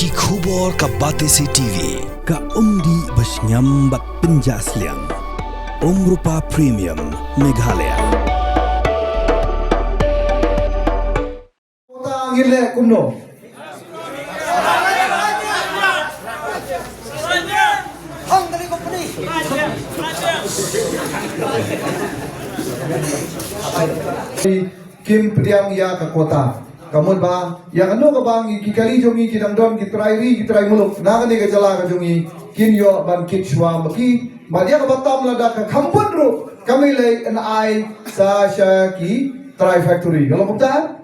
Ki khubor ka Batesi TV. Ka umdi basnyambak penjaslian. Rupa Premium Meghalaya. Kota ngile kumno. Kim priang ya ke kota. Kamu ba yang ano ka bang ikikali jongi kinangdon kitrai muluk na kani ka jala ka jongi kinyo ban kitshwa maki madia ka batam lada ka kampun ru kami lay an ai sa ki try factory kalau kumta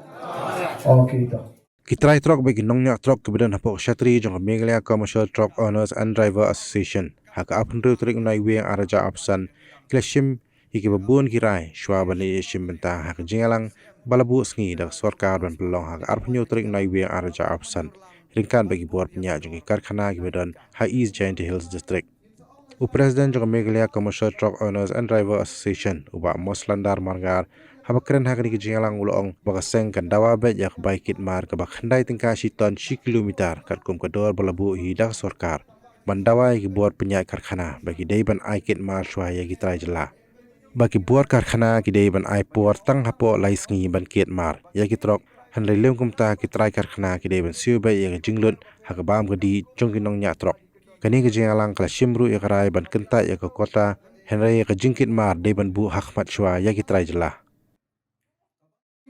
okay to Kitrai Truck bagi nongnya truck kemudian hapok Shatri jong Meghalaya Commercial Truck Owners and Driver Association haka apnru trik nai we araja apsan kleshim hiki babun kirai shwa bani shim benta hak jingalang balabu sngi dak sarkar ban pelong hak arpnyu trik nai we araja apsan ringkan bagi buat penya jong karkhana kemudian High East Giant Hills District President jong Meghalaya Commercial Truck Owners and Driver Association uba Moslandar Margar habakren hakni ke jingalang ulong bagaseng kan dawa bet yak baikit mar ke bakhandai tingka shiton 6 kilometer kat kum kedor balabu hidak sarkar bandawa ki buat penya karkhana bagi deiban aikit mar shwa ya kitrai jela bagi buat karkhana ki deiban ai por tang hapo laisngi ban ket mar ya kitrok hanlai lem kumta kitrai karkhana ki deiban siu be ya jinglut hakabam gadi jongkinong nya trok kani ke jingalang kala shimru ya karai ban kenta ya ke kota henry ka jingkit mar deiban bu hakmat shwa ya kitrai jela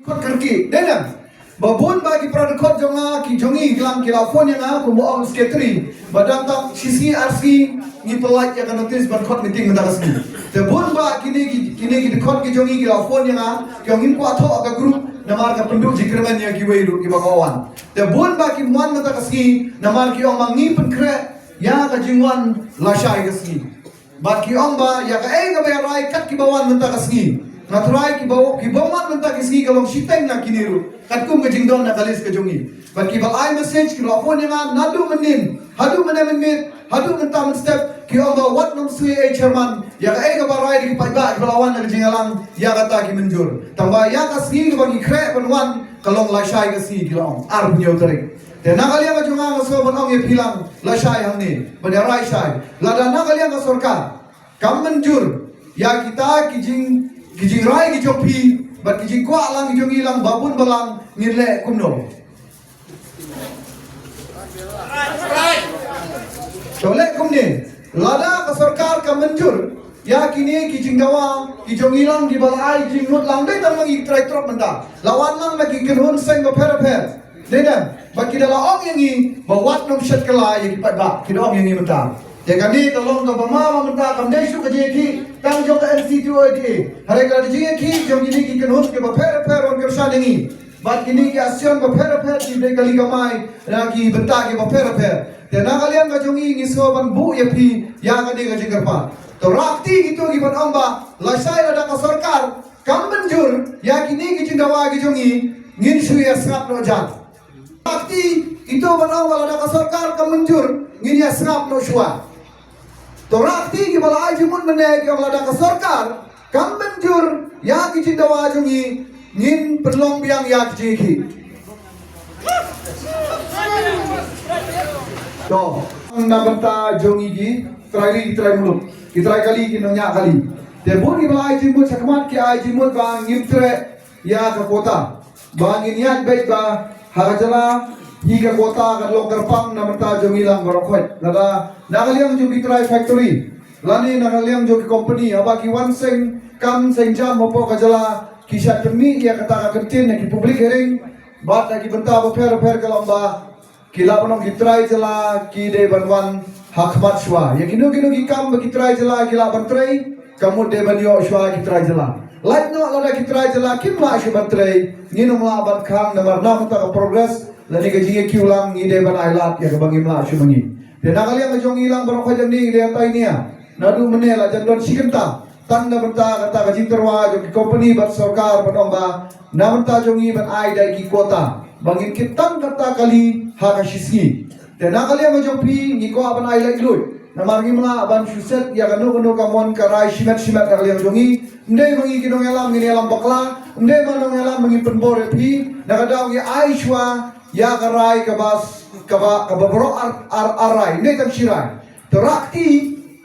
kot kerki denang babun bagi produk jonga ki jongi gelang kilafon yang aku mau skateri badang tak sisi RC ni pelak yang notis berkot meeting mendaras ni babun ba kini ki kot ki jongi kilafon yang ngin ko atho aga group namar ka penduk jikrman yang ki weiru ki bakawan babun ba ki muan mendaras ni namar ki ong mangi penkre ya ka jingwan lashai kasni ba ki ong ba ya ka ga bayrai kat ki bawan mendaras ni Naturai ki bawan mentak isi kalong siteng na kiniru katkum ke jingdon na kalis ke jongi but ki balai message ki lofon yang nadu menin hadu menemit hadu mentam step ki amba wat nom sui chairman ya ka ga barai di paiba belawan na jingalang ya kata ki menjur tamba ya ka si bagi kre penwan kalong lashai ke si ki long ar nyo tering dan nakalia ka jonga ngaso banong ye pilang lashai hamni barai shai lada nakalia ka sorka kam menjur ya kita kijing rai ki jopi bat kijing kwa lang kijong ilang babun balang ngirle kumno tole kumne lada ka sarkar ka manjur ya kini kijing dawa kijong ilang di balai jing nut lang dai tamang itrai trop menda lawan lang lagi kenhun seng ba per dedan bat kidala ong yangi bawat nom shat kala yang kipat ba kidong yangi menta ya kami tolong ke pemama minta kamdesu ke jeki tang jong ke NC2OD hari kalau jeki jong ini ki kenhus ke baper on kersa dengi bat kini ki asion baper di kali kamai lagi bentak ke baper dan kalian ka jong ini soban bu ya pi ya ka de ka jengerpa to rakti gitu ki ban amba lasai ada ka sarkar kam benjur ya kini ki jindawa ki jong ngin sui asap no jan rakti itu ban amba ada ka sarkar kam benjur ngin ya asap no shua Torakti ki balai jimun menek yang lada ke sarkar kam benjur ya ki cindawa jungi ngin perlong biang ya ki to na benta jungi ki trai muluk ki trai kali ki nonya kali te bun ki balai jimun sakmat ki ai jimun bang ngin tre ya ke kota bang ngin yak baik ba hajala hingga kota kan longgar pang na menta jong ilang barokot nada nakaliang jong kitrai factory lani nakaliang jong company abaki wan seng kam seng jam mopo kajala kisah demi ya kata kentin ki publik hering bat lagi benta per kalamba kila panong kitrai jala ki de banwan hakmat shwa ya kinu ki kam kitrai jala kila bantrai kamu de banyo shwa kitrai jala like no lada kitrai jala kimla shwa bantrai nginu mla ban khang namar nam ta progress lani gaji ki ulang ni de ban ailat ya bang imla shumangi de nakali ang jong ilang barokho jani de tai nia nadu menela jandon sikenta tanda benta kata gaji terwa jo company bat sarkar banong ba namenta jongi ban ai dai ki kota bangin kitang kata kali hakashisi de nakali ang jong pi ni ko ban ai lai lui namargi mla ban shuset ya kanu kamon karai shimat nakali ang jongi ndai mangi kinong elam ngini elam bakla ndai manong elam mangi penbore pi nakadaw ya aishwa ya karai ke bas kababro arai ne tam shirai terakti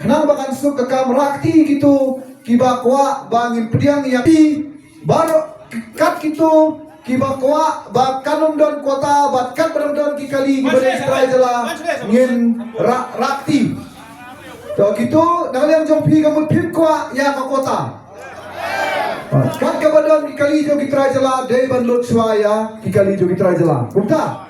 kenang bakan suk kakam rakti gitu kiba kwa bangin pediang yang di baru kat gitu kiba kwa ba kanum don kota bat kat badam don kikali gibade strai jala ngin rakti to gitu naliam jong pi kamut pip kwa ya ka kota kat kabadon kikali jo kitrai jala dei ban lut swaya kikali jo kitrai jala kumta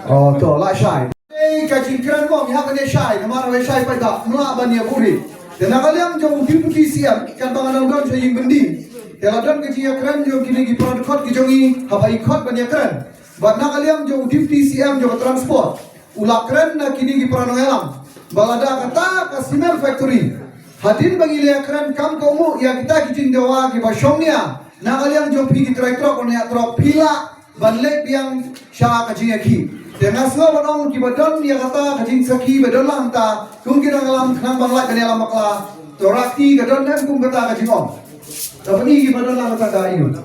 oh to la shai dei ka jingkran mo ya ka ne shai namar we shai pa da mula ban ya buri dan naliam jong pi siam kan bangan don so ying bendi Teladon ke jia keren jo kini ki produk ki jongi habai khot ban ya keren bat naliam jo difti siam jo transport ula keren na kini ki produk elam balada kata ka cement factory hadin bagi le keren kam komu ya kita kijing dewa ki basongnya naliam jo pi ki tractor on ya trok pila ban lek yang sha ka jing ki tena so banong ki badon ya kata kijing saki badon lang ta kum ki ngalam khang bangla kan alam makla torakti gadon nem kum kata ka jing on tapi ini gimana lah kata ini?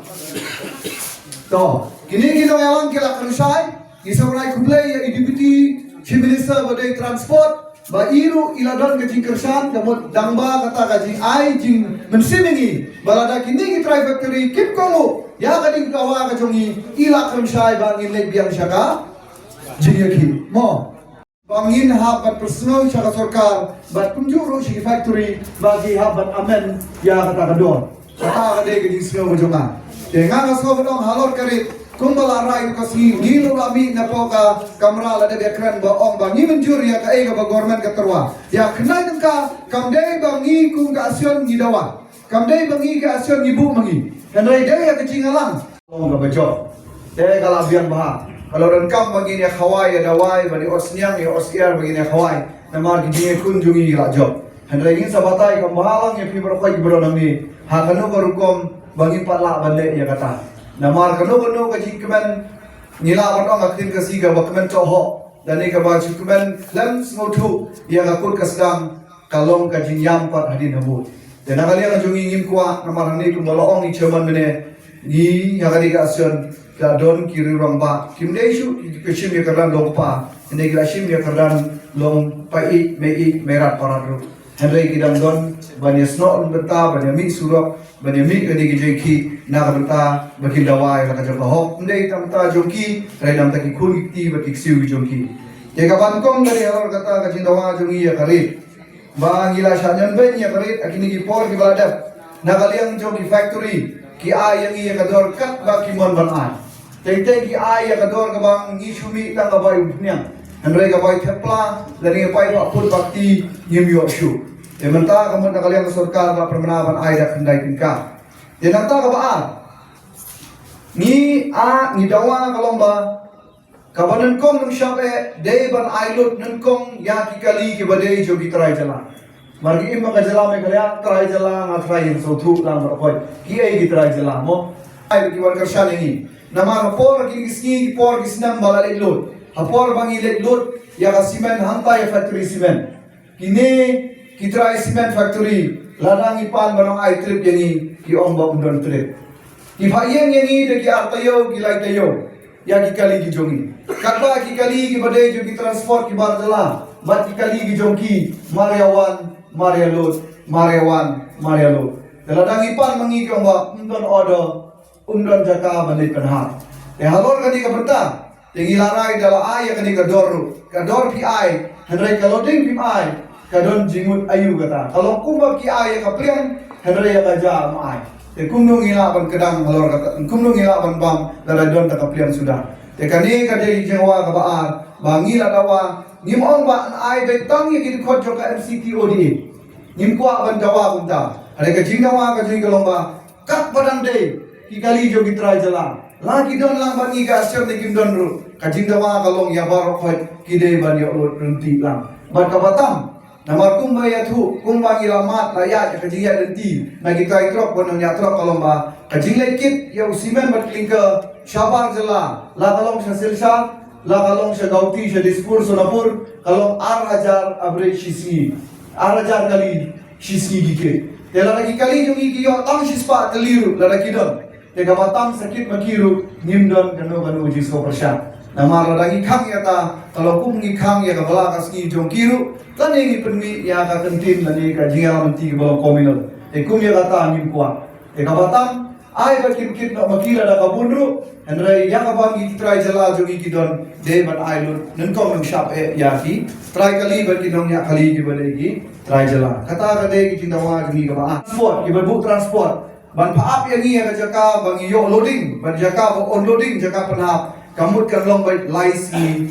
Toh, kini kita yang kita kerusai, kita mulai kumplai ya deputy chief minister badai transport, bairu iladon kajing kersan, kamu dangba kata kajing ai jing mensimingi, balada kini kita factory kip kamu, ya kading kawa kajongi ila kerusai bangin lek biang syaka, jing yaki, mo. Bangin habat personal syaka sorkar, bat kunjuru si factory bagi habat amen ya kata kadon. Kata ada ke di semua berjumpa. Dengan asal bedong halor kari kumbala rai kasi ngilu lami napoka kamera lada bekran ba ong bangi menjur ya ka ega ba government ka terwa. Ya kenai tengka kamdai bangi kum ka asion ngidawa. Kamdai bangi ka asion ngibu mangi. Henrai dai ya kecingalang. Ong ka bejo. Dai kala biang bah. Kalau rengkam bagi ni khawai ya dawai bagi osniang ya osiar bagi ni khawai. Namar ki kunjungi la job. Henrai ingin sabatai kambahalang ya pi berkai beronang ni. Hakanu barukom bagi patla balik ya kata. Namar kanu kajing kemen nila orang aktif kasiga bakmen coho dan ni kabah kemen lem semutu yang akut kesedang kalong kajing yam pat hadin habu. Dan kalian ajung ingin kuat namar ni kumbalong ni cuman mene ni yang kali kasion kadon kiri orang ba kimdeshu kecim ya kerdan lompa ini kelasim ya kerdan lom pai mei merat paradu. Henry kidang don banyak snow berta banyak mik surap banyak mik ini kijeki nak berta bagi dawai nak kerja bahok ndai tamta jongki redam taki kuiti bagi siu jongki jika bangkong dari halor kata kajin dawa jongi ya karib bang gila shanyan ben ya karib akini ki por ki baladap nak kalian jongki factory ki ai yang ia kador kat bagi mon ban ai tei ki ai ya kador ka bang ngishumi tang abai unyang Henry kabai tepla dari pai pak put bakti yimyo shu Dementa kamu nak kalian surkar ba permenawan aida kendai tingkah. Denanta ka ba? Ni dawa kalomba. Kabanan kong nung syape dei ban ailut nung kong ya kikali ki badei jo kitrai jala. Margi imma ka jala me kalya trai jala ngatrai so thu lang berkoi. Ki ai kitrai jala mo. Ai ki war karshan ini. Nama por ki ski por ki snam bala lut. Hapor bangi lut ya ka simen hanta ya factory simen. Kini Kitrai cement factory ladang ipan barang ai trip yang ki omba undon trip ki phayeng yang de ki artayo ki lai tayo ya ki kali ki jongi katba ki kali ki badai jo ki transport ki bar jala bat ki kali ki jongki mariawan marialot ladang ipan mangi ki omba undon order undon jaka balik penha halor kani ka berta yang ilarai dala ai kani ka dor pi ai henrai kaloding pi ai kadon jingut ayu kata kalau kumbab ki ay ka plian henry ya kaja ma ay te kumnung ila ban kedang halor kata kumnung ila ban bam dara don ta ka plian sudah te kani ka de jewa ka baar bangi la dawa nim ong ba ay de tang ye ki khot jo ka MCTOD nim kwa ban dawa bunta ada ka jingdawa ka jing kalomba kat badang de ki kali jo gitra jala la ki don lang bangi ka asyar de kim don ru ka jingdawa kalong ya bar khot ki de ban yo runti lang ban ka batam Namar kumbaya tu kumbangi lamat layak kajing renti nagi kai trok bonong ya trok kalomba kajing lekit ya usimen berklingke syabang jela la kalong silsa la kalong gauti dispur sonapur kalong hajar average sisi hajar kali sisi dike tela lagi kali jungi kiyo tang sispa keliru la lagi don tega matam sakit makiru nimdon kanu uji 100% Nama radangi khang ya ta kalau kum ngi khang ya ka bala ka ski jong kiru kan ngi penmi ya ka kentin lani ka jinga menti ka bala komunal kum ya kata nim kuat ka batam ai ba kim kit no makila da ka bunru andrai ya ka bangi try jala jogi kidon de ban ai lu nan ko ng shop ya ki try kali ba kidong ya kali ki balegi try jala kata ka de ki tindawa jogi ka ba transport ki bu transport ban paap yang ni ka jaka bangi yo loading ban jaka ba unloading jaka panap kamut kan long bai laisi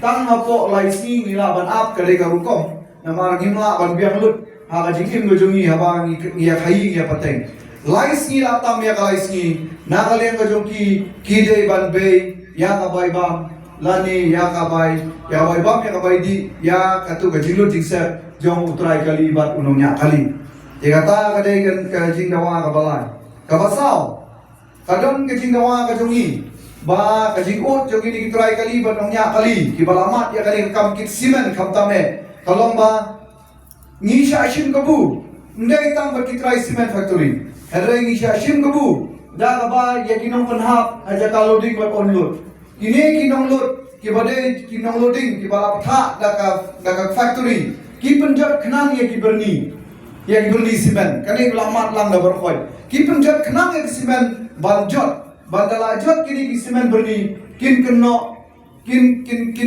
tang apo laisi ni la ban ap kare ka rukom namar gimla ban biang lut ha ka jikim go jongi ha ba ngi ya khai ya pateng laisi la tam ya laisi na ka leng ka jongi kide ban be ya ka bai bam lani ya ka bai bam ya ka bai di ya ka tu ka jilut jingsa jong utrai kali bat unong nya kali e kata ka dei kan ka jing dawa ka balai ka basau kadon ka jing dawa ka jongi ba kajing ut jogi ni kitrai kali ba nongnya kali ki balamat ya kali kam kit simen kam tame kalong ba ni sha shim kabu ndai tang ba kitrai simen factory hare ni sha shim kabu da ka ba ya kinong panhap aja ka loading ba onload ini kinong load ki bade kinong loading ki bala patha da ka factory ki penjat khnang ya ki berni simen kani balamat lang da berkhoi ki penjat khnang ya ki simen banjot bandala jot kini ki semen berni kin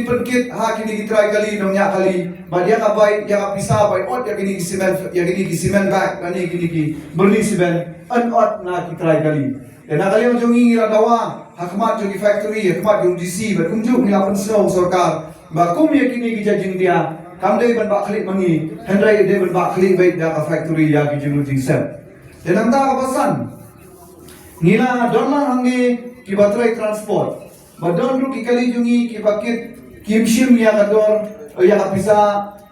penkit ha kini ki try kali nongnya kali badia ka bai ya ka pisa bai ot ya kini ki semen bag kani kini ki berni semen an ot na ki try kali dan kali yang jongi ngira dawa hakmat jongi factory hakmat jong DC ba kumjuk ni lapan snow sarkar ba kum ya kini ki jajing dia kamdai ban ba klik mangi hendrai de ban ba klik bai da ka factory ya ki jing sep dan anda ka pasan Nila donla hangi ki batrai transport. Badon ru ki kali jungi ki bakit kimshim ya kador ya kapisa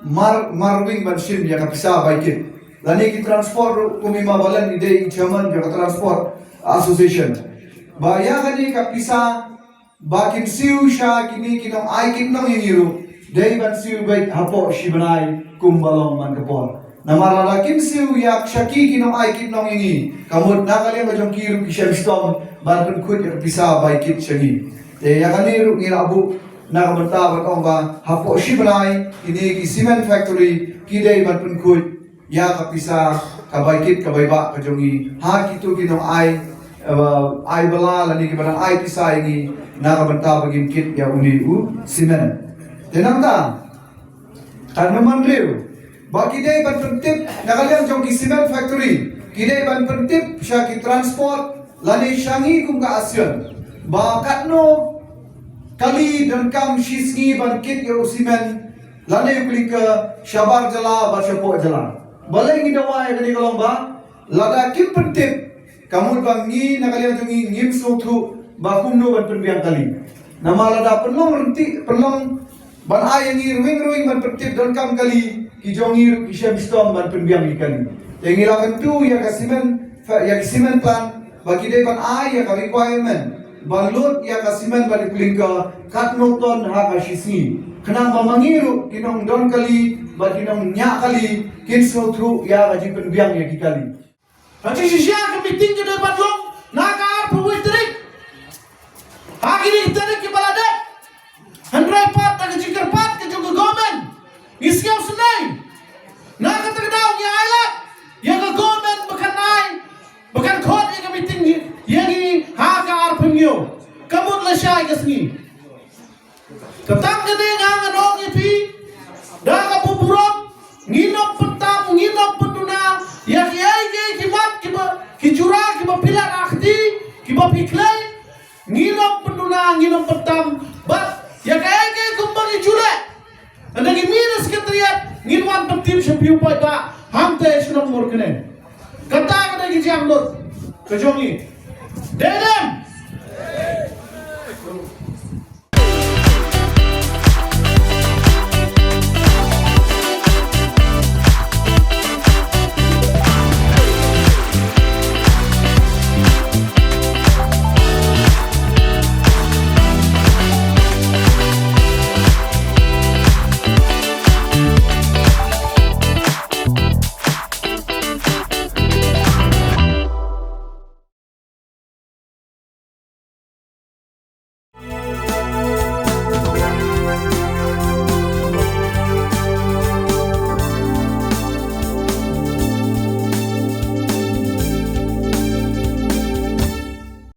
marwing ban shim ya kapisa baikit. Lani ki transport kumi mabalan ide German ya transport association. Ba ya kani kapisa bakin siu sha kini kinong ai kinong yiru. Dei ban siu bait hapo shibanai kumbalong man kapor. Namara kim siu yak shaki kinong ai kinong ingi kamut nakali majong kiru kisha bistom ban pun kut ya pisa bai kit shagi te yakani ru ngira abu nakamanta batong ba hapo shibrai ini ki cement factory kidai ban pun kut ya kapisa kabai kit kabai ba kajongi ha kitu kinong ai bala lani ki barang ai pisa ingi nakamanta bagin kit ya uni cement tenamta tanaman riu bagi day ban pentip nakalian jong ki cement factory kidai ban pentip sya ki transport lani syangi kum ka asyon ba katno kali dan kam shisngi ban kit yo cement lani klik ke syabar jala ba syapo jala balai ngi dawa ya kali kalong ba lada kim pentip kamu bangi nakalian jongi ngim sothu ba kumno ban penbiang kali nama lada penlong renti penlong ban ayangi ruing ban pentip dan kam kali ki jongi kisha bistom ban penbiang ikan yang ilakan tu ya ka cement plan bagi day ban ai ya ka requirement ban load ya ka cement ban klingka katno ton ha ka shisni kenang mangiru kinong don kali ban kinong nya kali kinso thru ya ka ji penbiang ya ki kali nanti sisya ka meeting ke depan long nakar pemutrik akhirnya tarik ke balade handrai pat ka jikar pat ke jogo gomen iskau senai nak kata kedau ya ailat yang ke gomen bukan khot yang ke meeting yang ini ha ka arpengyo kamut la syai kasni ketang gede ngang nong ipi da ka buburok nginop petam nginop penduna ya ki ai ki mat ki jura ki pilat akhdi ki piklai nginop penduna nginop petam bat ya kai kumbang jule anda ki minus ketriat nginwan pentim sepiu pai ba hamte sunam murkene kata kada ki jam lot kejongi dedem